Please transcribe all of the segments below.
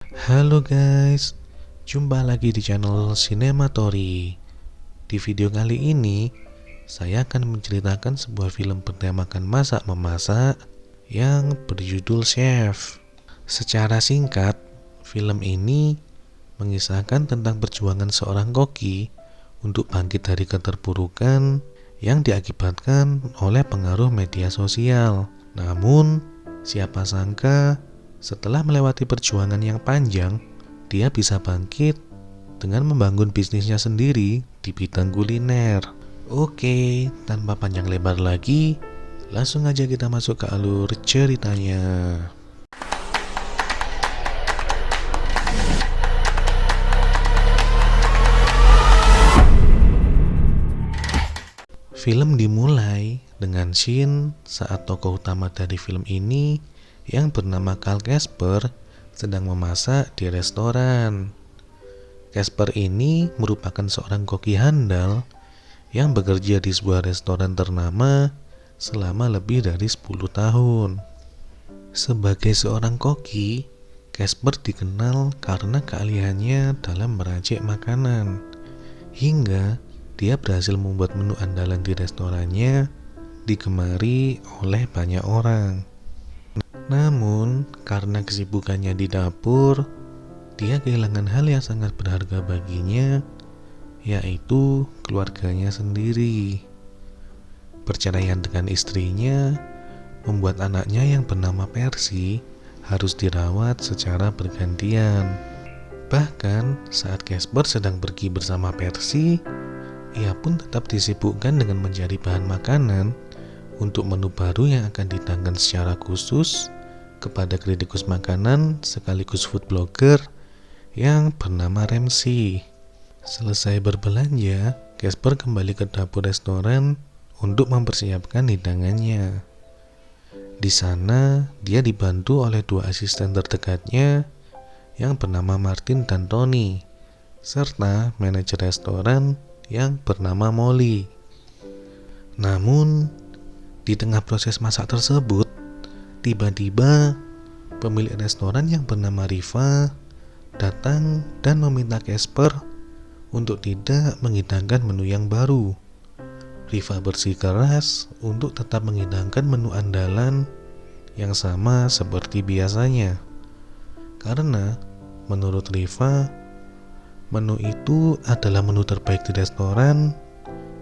Halo guys, jumpa lagi di channel Sinematory. Di video kali ini, saya akan menceritakan sebuah film bertemakan masak-memasak yang berjudul Chef. Secara singkat, film ini mengisahkan tentang perjuangan seorang koki untuk bangkit dari keterpurukan yang diakibatkan oleh pengaruh media sosial. Namun, siapa sangka setelah melewati perjuangan yang panjang, dia bisa bangkit dengan membangun bisnisnya sendiri di bidang kuliner. Oke, tanpa panjang lebar lagi, langsung aja kita masuk ke alur ceritanya. Film dimulai dengan scene saat tokoh utama dari film ini yang bernama Karl Casper sedang memasak di restoran. Casper ini merupakan seorang koki handal yang bekerja di sebuah restoran ternama selama lebih dari 10 tahun. Sebagai seorang koki, Casper dikenal karena keahliannya dalam meracik makanan, hingga dia berhasil membuat menu andalan di restorannya digemari oleh banyak orang. Namun, karena kesibukannya di dapur, dia kehilangan hal yang sangat berharga baginya, yaitu keluarganya sendiri. Perceraian dengan istrinya membuat anaknya yang bernama Percy harus dirawat secara bergantian. Bahkan saat Casper sedang pergi bersama Percy, ia pun tetap disibukkan dengan mencari bahan makanan untuk menu baru yang akan dihidangkan secara khusus kepada kritikus makanan sekaligus food blogger yang bernama Ramsay. Selesai berbelanja, Casper kembali ke dapur restoran untuk mempersiapkan hidangannya. Di sana, dia dibantu oleh dua asisten terdekatnya yang bernama Martin dan Tony, serta manajer restoran yang bernama Molly. Namun, di tengah proses masak tersebut, tiba-tiba pemilik restoran yang bernama Riva datang dan meminta Casper untuk tidak menghidangkan menu yang baru. Riva bersikeras untuk tetap menghidangkan menu andalan yang sama seperti biasanya. Karena menurut Riva, menu itu adalah menu terbaik di restoran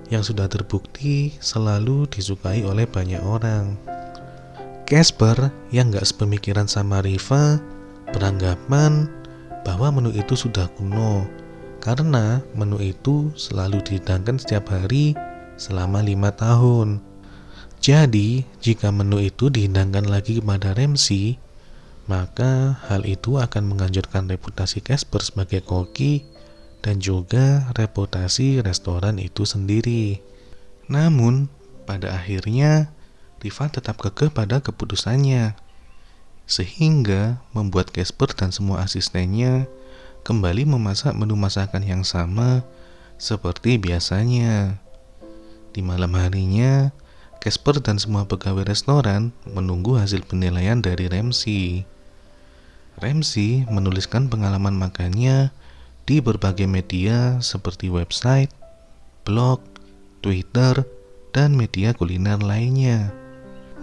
yang sudah terbukti selalu disukai oleh banyak orang. Casper yang gak sepemikiran sama Riva beranggapan bahwa menu itu sudah kuno karena menu itu selalu dihidangkan setiap hari selama 5 tahun. Jadi jika menu itu dihidangkan lagi kepada Ramsay, maka hal itu akan menghancurkan reputasi Casper sebagai koki dan juga reputasi restoran itu sendiri. Namun pada akhirnya Riva tetap kekeh pada keputusannya, sehingga membuat Casper dan semua asistennya kembali memasak menu masakan yang sama seperti biasanya. Di malam harinya, Casper dan semua pegawai restoran menunggu hasil penilaian dari Ramsay. Ramsay menuliskan pengalaman makannya di berbagai media seperti website, blog, Twitter, dan media kuliner lainnya.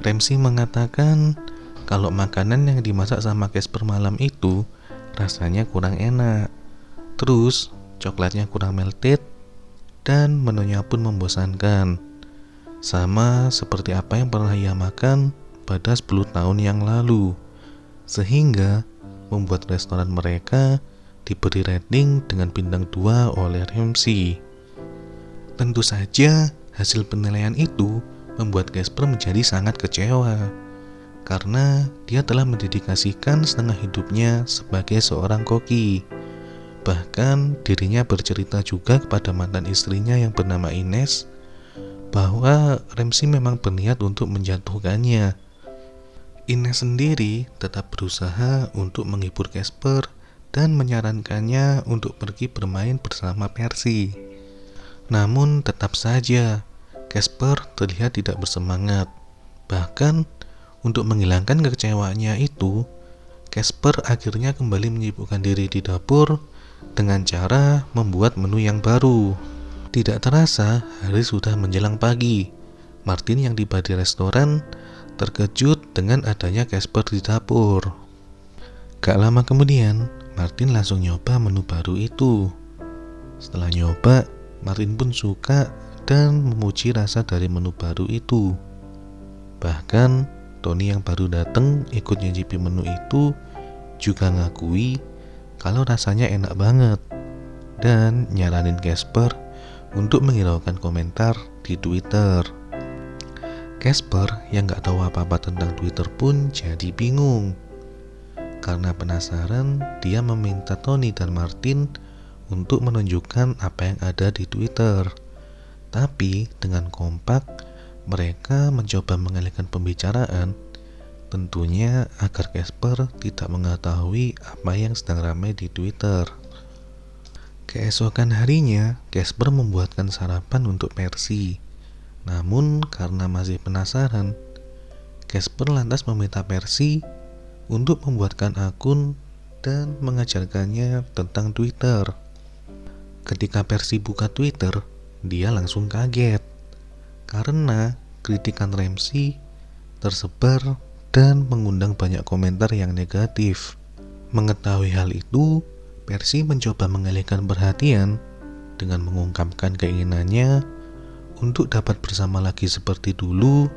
Ramsay mengatakan kalau makanan yang dimasak sama Casper malam itu rasanya kurang enak. Terus coklatnya kurang melted dan menunya pun membosankan. Sama seperti apa yang pernah ia makan pada 10 tahun yang lalu. Sehingga membuat restoran mereka diberi rating dengan bintang 2 oleh Ramsay. Tentu saja hasil penilaian itu membuat Casper menjadi sangat kecewa karena dia telah mendedikasikan setengah hidupnya sebagai seorang koki. Bahkan dirinya bercerita juga kepada mantan istrinya yang bernama Ines bahwa Ramsay memang berniat untuk menjatuhkannya. Ines sendiri tetap berusaha untuk menghibur Casper dan menyarankannya untuk pergi bermain bersama Percy. Namun tetap saja Casper terlihat tidak bersemangat. Bahkan untuk menghilangkan kekecewaannya itu, Casper akhirnya kembali menyibukkan diri di dapur dengan cara membuat menu yang baru. Tidak terasa, hari sudah menjelang pagi. Martin yang tiba di restoran terkejut dengan adanya Casper di dapur. Gak lama kemudian, Martin langsung nyoba menu baru itu. Setelah nyoba, Martin pun suka dan memuji rasa dari menu baru itu. Bahkan, Tony yang baru datang ikut nyicipi menu itu juga ngakui kalau rasanya enak banget dan nyaranin Casper untuk menghiraukan komentar di Twitter. Casper yang gak tahu apa-apa tentang Twitter pun jadi bingung. Karena penasaran, dia meminta Tony dan Martin untuk menunjukkan apa yang ada di Twitter. Tapi dengan kompak, mereka mencoba mengalihkan pembicaraan, tentunya agar Casper tidak mengetahui apa yang sedang ramai di Twitter. Keesokan harinya, Casper membuatkan sarapan untuk Percy. Namun karena masih penasaran, Casper lantas meminta Percy untuk membuatkan akun dan mengajarkannya tentang Twitter. Ketika Percy buka Twitter, dia langsung kaget karena kritikan Ramsey tersebar dan mengundang banyak komentar yang negatif. Mengetahui hal itu, Percy mencoba mengalihkan perhatian dengan mengungkapkan keinginannya untuk dapat bersama lagi seperti dulu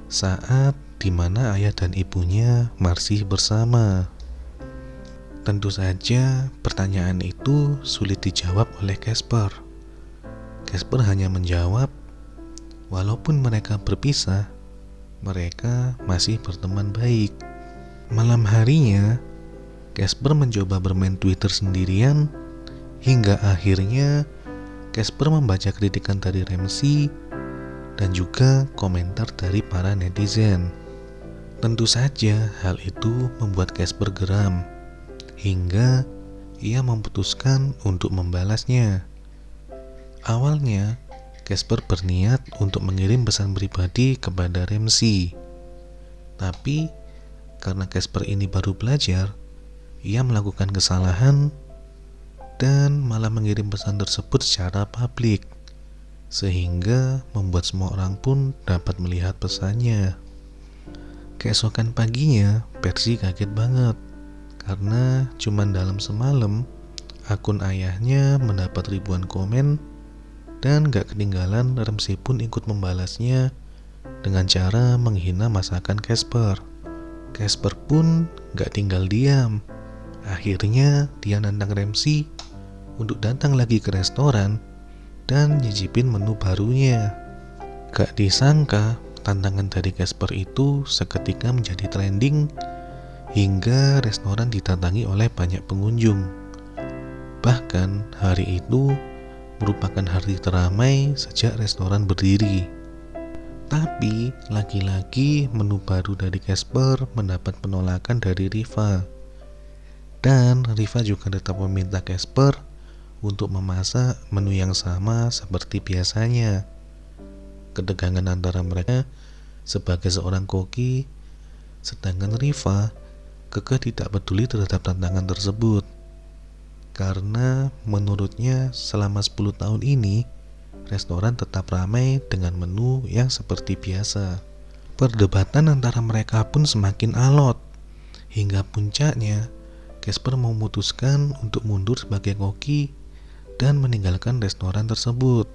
saat dimana ayah dan ibunya masih bersama. Tentu saja pertanyaan itu sulit dijawab oleh Casper. Casper hanya menjawab, walaupun mereka berpisah, mereka masih berteman baik. Malam harinya, Casper mencoba bermain Twitter sendirian hingga akhirnya Casper membaca kritikan dari Ramsey dan juga komentar dari para netizen. Tentu saja hal itu membuat Casper geram hingga ia memutuskan untuk membalasnya. Awalnya, Casper berniat untuk mengirim pesan pribadi kepada Ramsey. Tapi karena Casper ini baru belajar, ia melakukan kesalahan dan malah mengirim pesan tersebut secara publik, sehingga membuat semua orang pun dapat melihat pesannya. Keesokan paginya, Percy kaget banget karena cuman dalam semalam akun ayahnya mendapat ribuan komen dan gak ketinggalan Ramsey pun ikut membalasnya dengan cara menghina masakan Casper. Casper pun gak tinggal diam. Akhirnya dia nantang Ramsey untuk datang lagi ke restoran dan nyicipin menu barunya. Gak disangka tantangan dari Casper itu seketika menjadi trending hingga restoran didatangi oleh banyak pengunjung. Bahkan hari itu merupakan hari teramai sejak restoran berdiri. Tapi lagi-lagi menu baru dari Casper mendapat penolakan dari Riva. Dan Riva juga tetap meminta Casper untuk memasak menu yang sama seperti biasanya. Ketegangan antara mereka sebagai seorang koki, sedangkan Riva kekeh tidak peduli terhadap tantangan tersebut. Karena menurutnya selama 10 tahun ini, restoran tetap ramai dengan menu yang seperti biasa. Perdebatan antara mereka pun semakin alot, hingga puncaknya Casper memutuskan untuk mundur sebagai koki dan meninggalkan restoran tersebut.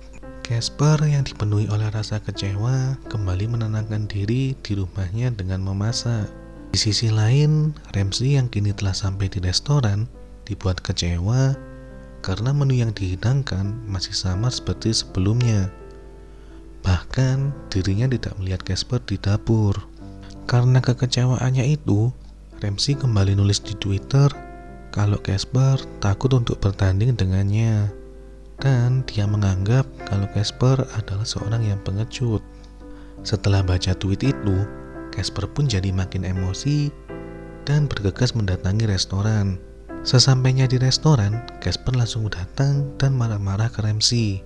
Casper yang dipenuhi oleh rasa kecewa kembali menenangkan diri di rumahnya dengan memasak. Di sisi lain, Ramsey yang kini telah sampai di restoran dibuat kecewa karena menu yang dihidangkan masih sama seperti sebelumnya. Bahkan dirinya tidak melihat Casper di dapur. Karena kekecewaannya itu, Ramsey kembali nulis di Twitter kalau Casper takut untuk bertanding dengannya, dan dia menganggap kalau Casper adalah seorang yang pengecut. Setelah baca tweet itu, Casper pun jadi makin emosi dan bergegas mendatangi restoran. Sesampainya di restoran, Casper langsung datang dan marah-marah ke Ramsey.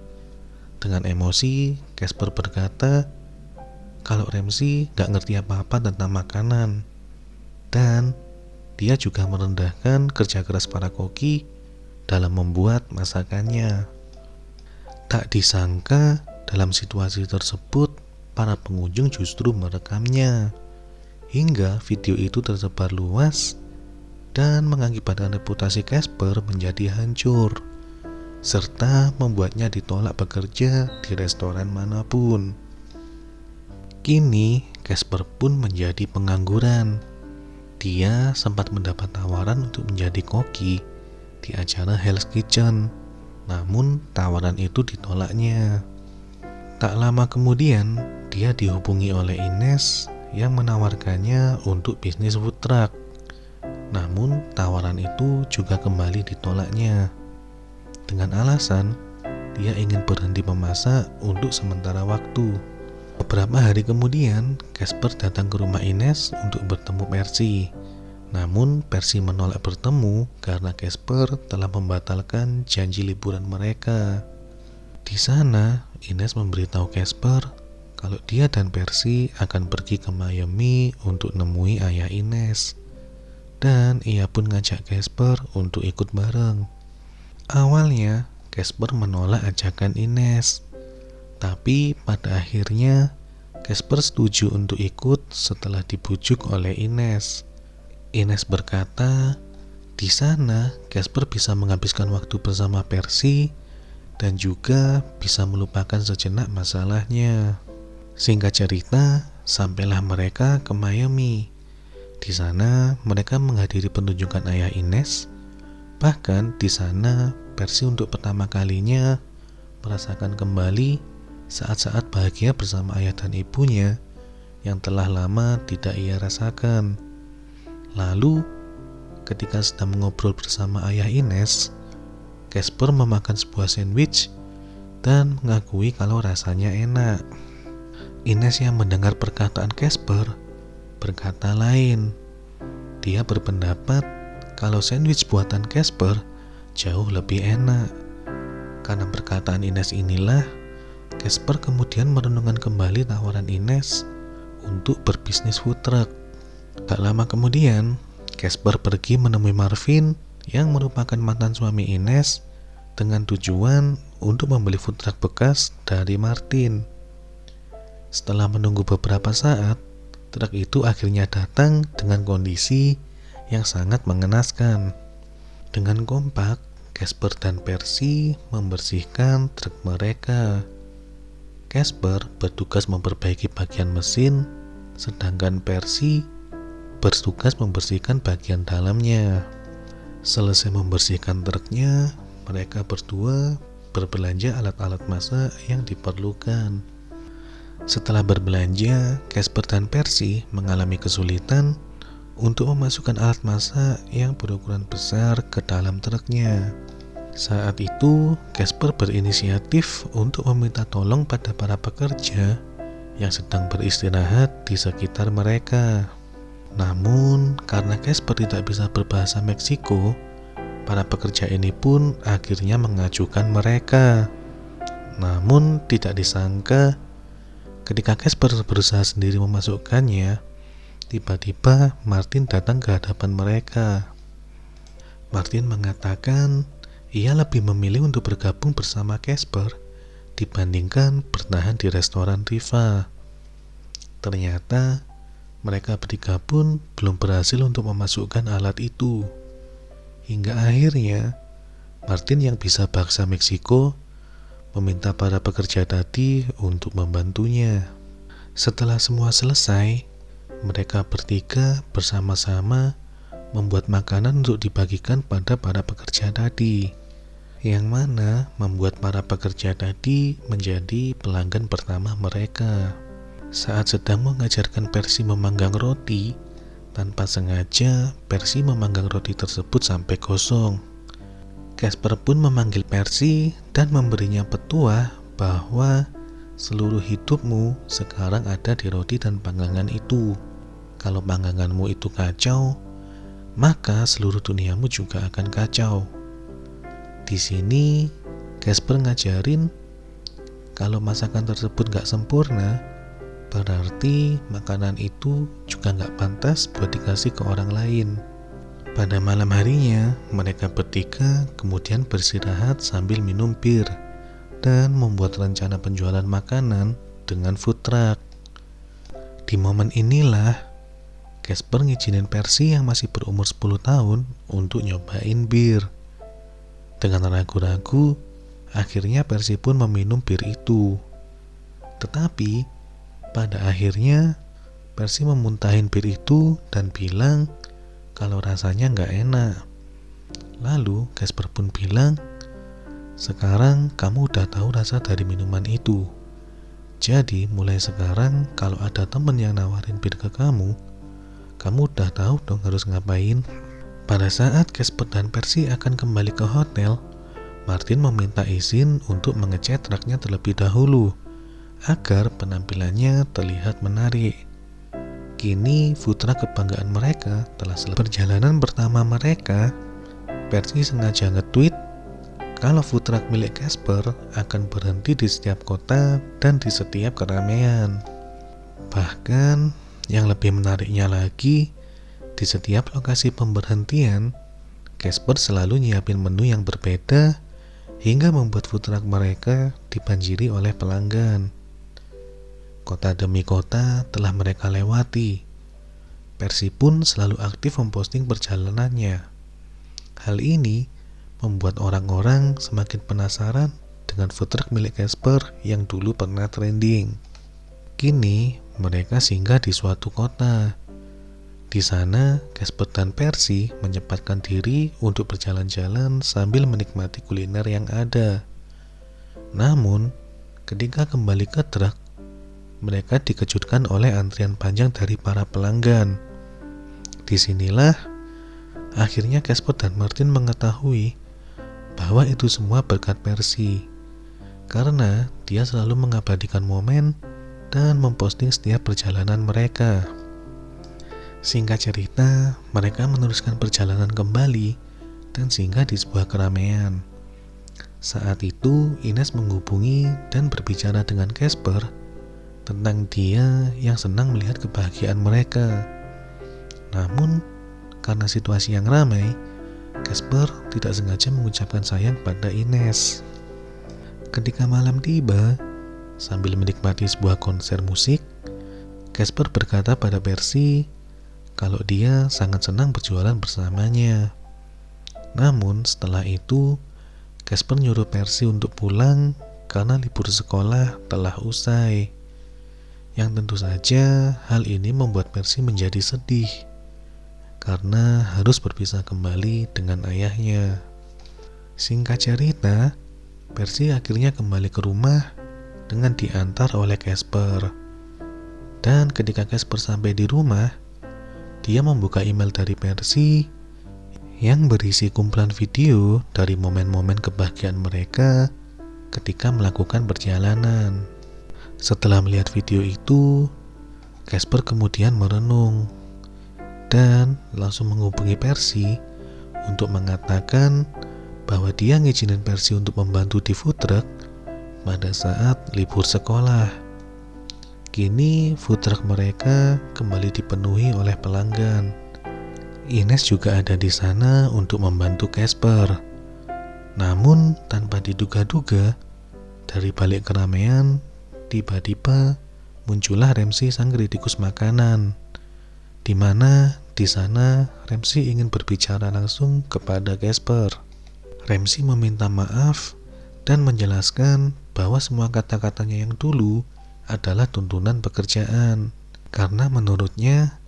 Dengan emosi, Casper berkata kalau Ramsey gak ngerti apa-apa tentang makanan dan dia juga merendahkan kerja keras para koki dalam membuat masakannya. Tak disangka dalam situasi tersebut para pengunjung justru merekamnya, hingga video itu tersebar luas dan mengakibatkan reputasi Casper menjadi hancur, serta membuatnya ditolak bekerja di restoran manapun. Kini Casper pun menjadi pengangguran. Dia sempat mendapat tawaran untuk menjadi koki di acara Hell's Kitchen, namun tawaran itu ditolaknya. Tak lama kemudian, dia dihubungi oleh Ines yang menawarkannya untuk bisnis food truck. Namun tawaran itu juga kembali ditolaknya dengan alasan dia ingin berhenti memasak untuk sementara waktu. Beberapa hari kemudian, Casper datang ke rumah Ines untuk bertemu Percy. Namun Percy menolak bertemu karena Casper telah membatalkan janji liburan mereka. Di sana, Ines memberitahu Casper kalau dia dan Percy akan pergi ke Miami untuk nemui ayah Ines. Dan ia pun ngajak Casper untuk ikut bareng. Awalnya, Casper menolak ajakan Ines. Tapi pada akhirnya Casper setuju untuk ikut setelah dibujuk oleh Ines. Ines berkata, di sana Casper bisa menghabiskan waktu bersama Percy dan juga bisa melupakan sejenak masalahnya. Singkat cerita, sampailah mereka ke Miami. Di sana mereka menghadiri penunjukan ayah Ines. Bahkan di sana Percy untuk pertama kalinya merasakan kembali saat-saat bahagia bersama ayah dan ibunya yang telah lama tidak ia rasakan. Lalu, ketika sedang mengobrol bersama ayah Ines, Casper memakan sebuah sandwich dan mengakui kalau rasanya enak. Ines yang mendengar perkataan Casper berkata lain. Dia berpendapat kalau sandwich buatan Casper jauh lebih enak. Karena perkataan Ines inilah, Casper kemudian merenungkan kembali tawaran Ines untuk berbisnis food truck. Tak lama kemudian, Casper pergi menemui Marvin yang merupakan mantan suami Ines dengan tujuan untuk membeli food truck bekas dari Martin. Setelah menunggu beberapa saat, truk itu akhirnya datang dengan kondisi yang sangat mengenaskan. Dengan kompak, Casper dan Percy membersihkan truk mereka. Casper bertugas memperbaiki bagian mesin, sedangkan Percy bertugas membersihkan bagian dalamnya. Selesai membersihkan truknya, mereka berdua berbelanja alat-alat masak yang diperlukan. Setelah berbelanja, Casper dan Percy mengalami kesulitan untuk memasukkan alat masak yang berukuran besar ke dalam truknya. Saat itu, Casper berinisiatif untuk meminta tolong pada para pekerja yang sedang beristirahat di sekitar mereka. Namun, karena Casper tidak bisa berbahasa Meksiko, para pekerja ini pun akhirnya mengajukan mereka. Namun, tidak disangka, ketika Casper berusaha sendiri memasukkannya, tiba-tiba Martin datang ke hadapan mereka. Martin mengatakan ia lebih memilih untuk bergabung bersama Casper dibandingkan bertahan di restoran Riva. Ternyata mereka bertiga pun belum berhasil untuk memasukkan alat itu. Hingga akhirnya Martin yang bisa bahasa Meksiko meminta para pekerja tadi untuk membantunya. Setelah semua selesai, mereka bertiga bersama-sama membuat makanan untuk dibagikan pada para pekerja tadi, yang mana membuat para pekerja tadi menjadi pelanggan pertama mereka. Saat sedang mengajarkan Percy memanggang roti, tanpa sengaja Percy memanggang roti tersebut sampai gosong. Casper pun memanggil Percy dan memberinya petuah bahwa seluruh hidupmu sekarang ada di roti dan panggangan itu. Kalau pangganganmu itu kacau, maka seluruh duniamu juga akan kacau. Di sini, Casper ngajarin kalau masakan tersebut gak sempurna, berarti makanan itu juga gak pantas buat dikasih ke orang lain. Pada malam harinya, mereka bertiga kemudian beristirahat sambil minum bir dan membuat rencana penjualan makanan dengan food truck. Di momen inilah Casper ngizinin Percy yang masih berumur 10 tahun untuk nyobain bir. Dengan ragu-ragu, akhirnya Percy pun meminum bir itu. Tetapi, pada akhirnya Percy memuntahin bir itu dan bilang kalau rasanya nggak enak. Lalu Casper pun bilang, sekarang kamu udah tahu rasa dari minuman itu. Jadi mulai sekarang kalau ada temen yang nawarin bir ke kamu udah tahu dong harus ngapain. Pada saat Casper dan Percy akan kembali ke hotel, Martin meminta izin untuk ngecat truknya terlebih dahulu agar penampilannya terlihat menarik. Kini food truck kebanggaan mereka telah selesai. Perjalanan pertama mereka, Percy sengaja nge-tweet kalau food truck milik Casper akan berhenti di setiap kota dan di setiap keramaian. Bahkan yang lebih menariknya lagi, di setiap lokasi pemberhentian, Casper selalu nyiapin menu yang berbeda hingga membuat food truck mereka dibanjiri oleh pelanggan. Kota demi kota telah mereka lewati. Percy pun selalu aktif memposting perjalanannya. Hal ini membuat orang-orang semakin penasaran dengan food truck milik Casper yang dulu pernah trending. Kini mereka singgah di suatu kota. Di sana, Casper dan Percy menyempatkan diri untuk berjalan-jalan sambil menikmati kuliner yang ada. Namun, ketika kembali ke truk, mereka dikejutkan oleh antrian panjang dari para pelanggan. Disinilah akhirnya Casper dan Martin mengetahui bahwa itu semua berkat Percy, karena dia selalu mengabadikan momen dan memposting setiap perjalanan mereka. Singkat cerita, mereka meneruskan perjalanan kembali dan singgah di sebuah keramaian. Saat itu, Ines menghubungi dan berbicara dengan Casper tentang dia yang senang melihat kebahagiaan mereka. Namun, karena situasi yang ramai, Casper tidak sengaja mengucapkan sayang pada Ines. Ketika malam tiba, sambil menikmati sebuah konser musik, Casper berkata pada Percy kalau dia sangat senang berjualan bersamanya. Namun setelah itu, Casper nyuruh Percy untuk pulang karena libur sekolah telah usai. Yang tentu saja hal ini membuat Percy menjadi sedih karena harus berpisah kembali dengan ayahnya. Singkat cerita, Percy akhirnya kembali ke rumah dengan diantar oleh Casper. Dan ketika Casper sampai di rumah, dia membuka email dari Percy yang berisi kumpulan video dari momen-momen kebahagiaan mereka ketika melakukan perjalanan. Setelah melihat video itu, Casper kemudian merenung dan langsung menghubungi Percy untuk mengatakan bahwa dia ngizinin Percy untuk membantu di food truck pada saat libur sekolah. Kini food truck mereka kembali dipenuhi oleh pelanggan. Ines juga ada di sana untuk membantu Casper. Namun tanpa diduga-duga, dari balik keramaian tiba-tiba muncullah Ramsey sang kritikus makanan, di mana di sana Ramsey ingin berbicara langsung kepada Casper. Ramsey meminta maaf dan menjelaskan bahwa semua kata-katanya yang dulu adalah tuntunan pekerjaan, karena menurutnya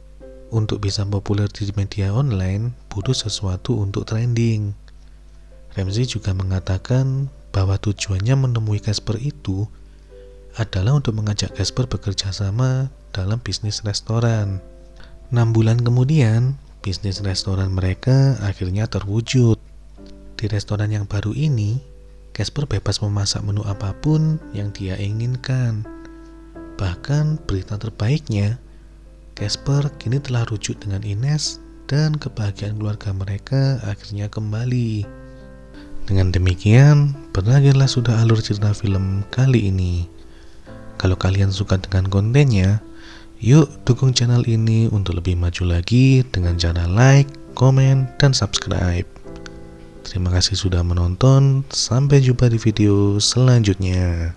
untuk bisa populer di media online butuh sesuatu untuk trending. Ramsey juga mengatakan bahwa tujuannya menemui Casper itu adalah untuk mengajak Casper bekerja sama dalam bisnis restoran. 6 bulan kemudian, bisnis restoran mereka akhirnya terwujud. Di restoran yang baru ini, Casper bebas memasak menu apapun yang dia inginkan. Bahkan berita terbaiknya, Casper kini telah rujuk dengan Ines dan kebahagiaan keluarga mereka akhirnya kembali. Dengan demikian, berakhirlah sudah alur cerita film kali ini. Kalau kalian suka dengan kontennya, yuk dukung channel ini untuk lebih maju lagi dengan cara like, komen, dan subscribe. Terima kasih sudah menonton. Sampai jumpa di video selanjutnya.